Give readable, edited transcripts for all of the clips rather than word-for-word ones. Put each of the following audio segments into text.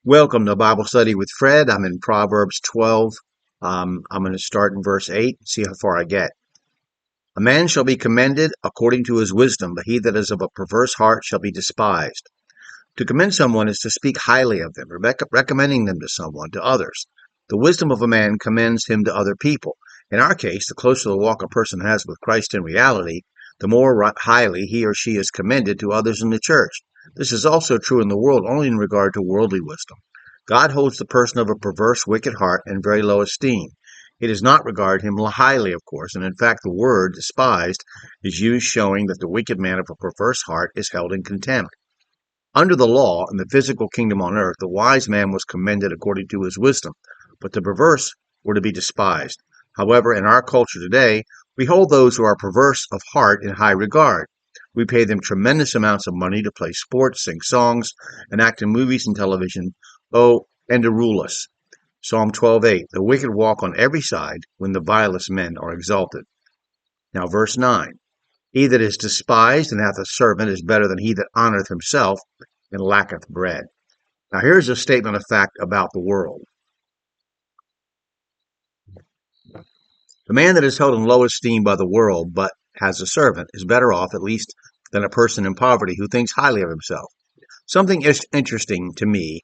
Welcome to Bible Study with Fred. I'm in Proverbs 12. I'm going to start in verse 8 and see how far I get. A man shall be commended according to his wisdom, but he that is of a perverse heart shall be despised. To commend someone is to speak highly of them, recommending them to someone, to others. The wisdom of a man commends him to other people. In our case, the closer the walk a person has with Christ in reality, the more highly he or she is commended to others in the church. This is also true in the world, only in regard to worldly wisdom. God holds the person of a perverse, wicked heart in very low esteem. He does not regard him highly, of course, and in fact the word despised is used showing that the wicked man of a perverse heart is held in contempt. Under the law, in the physical kingdom on earth, the wise man was commended according to his wisdom, but the perverse were to be despised. However, in our culture today, we hold those who are perverse of heart in high regard. We pay them tremendous amounts of money to play sports, sing songs, and act in movies and television, and to rule us. Psalm 12:8, the wicked walk on every side when the vilest men are exalted. Now verse 9, he that is despised and hath a servant is better than he that honoreth himself and lacketh bread. Now here's a statement of fact about the world. The man that is held in low esteem by the world but has a servant is better off, at least, than a person in poverty who thinks highly of himself. Something interesting to me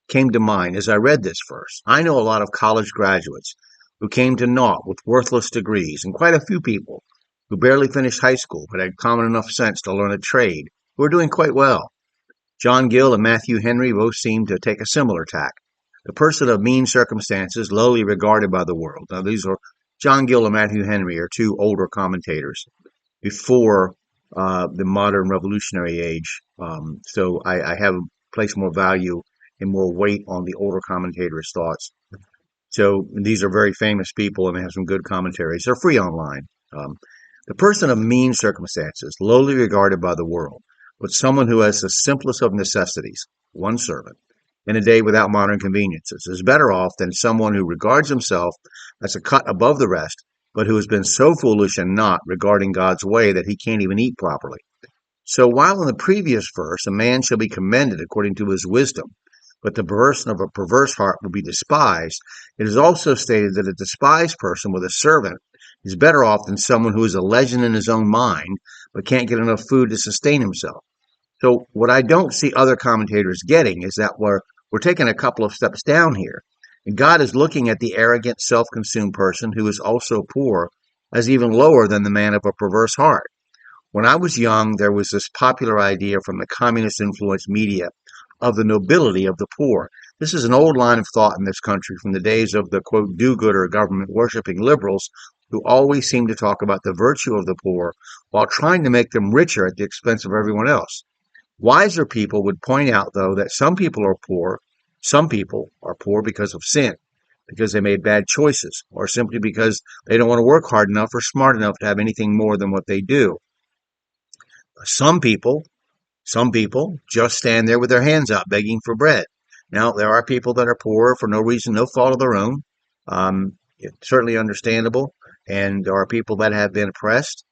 came to mind as I read this verse. I know a lot of college graduates who came to naught with worthless degrees, and quite a few people who barely finished high school but had common enough sense to learn a trade, who are doing quite well. John Gill and Matthew Henry both seem to take a similar tack. The person of mean circumstances, lowly regarded by the world. Now, these are John Gill and Matthew Henry are two older commentators before the modern revolutionary age. So I have placed more value and more weight on the older commentators' thoughts. So these are very famous people and they have some good commentaries. They're free online. The person of mean circumstances, lowly regarded by the world, but someone who has the simplest of necessities, one servant, in a day without modern conveniences, is better off than someone who regards himself as a cut above the rest, but who has been so foolish and not regarding God's way that he can't even eat properly. So while in the previous verse, a man shall be commended according to his wisdom, but the person of a perverse heart will be despised, it is also stated that a despised person with a servant is better off than someone who is a legend in his own mind, but can't get enough food to sustain himself. So what I don't see other commentators getting is that we're taking a couple of steps down here. And God is looking at the arrogant, self-consumed person who is also poor as even lower than the man of a perverse heart. When I was young, there was this popular idea from the communist-influenced media of the nobility of the poor. This is an old line of thought in this country from the days of the, quote, do-gooder government-worshipping liberals who always seem to talk about the virtue of the poor while trying to make them richer at the expense of everyone else. Wiser people would point out, though, that some people are poor. Some people are poor because of sin, because they made bad choices, or simply because they don't want to work hard enough or smart enough to have anything more than what they do. Some people just stand there with their hands out begging for bread. Now, there are people that are poor for no reason, no fault of their own. It's certainly understandable. And there are people that have been oppressed.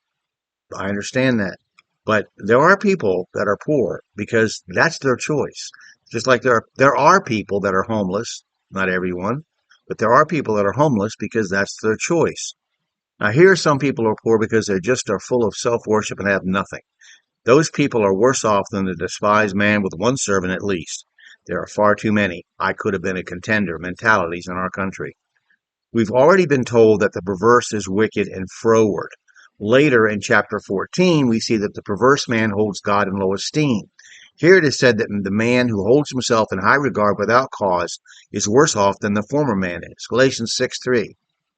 I understand that. But there are people that are poor because that's their choice. Just like there are people that are homeless, not everyone, but there are people that are homeless because that's their choice. Now here some people are poor because they just are full of self-worship and have nothing. Those people are worse off than the despised man with one servant at least. There are far too many I could have been a contender mentalities in our country. We've already been told that the perverse is wicked and froward. Later in chapter 14, we see that the perverse man holds God in low esteem. Here it is said that the man who holds himself in high regard without cause is worse off than the former man is. Galatians 6:3.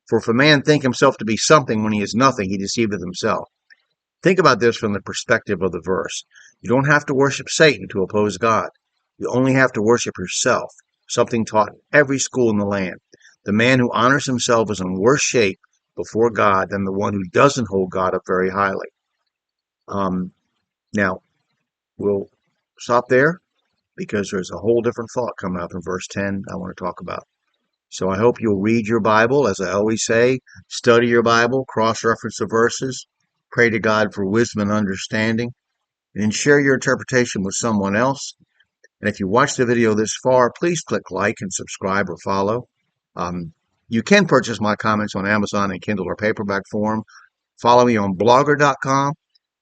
For if a man think himself to be something when he is nothing, he deceiveth himself. Think about this from the perspective of the verse. You don't have to worship Satan to oppose God. You only have to worship yourself, something taught in every school in the land. The man who honors himself is in worse shape before God than the one who doesn't hold God up very highly. Now, we'll stop there because there's a whole different thought coming up in verse 10 I want to talk about. So I hope you'll read your Bible, as I always say, study your Bible, cross-reference the verses, pray to God for wisdom and understanding, and share your interpretation with someone else. And if you watched the video this far, please click like and subscribe or follow. Um, you can purchase my comments on Amazon in Kindle or paperback form. Follow me on blogger.com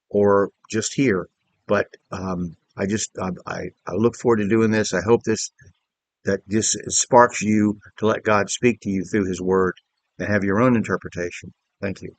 or just here. But I look forward to doing this. I hope that this sparks you to let God speak to you through His Word and have your own interpretation. Thank you.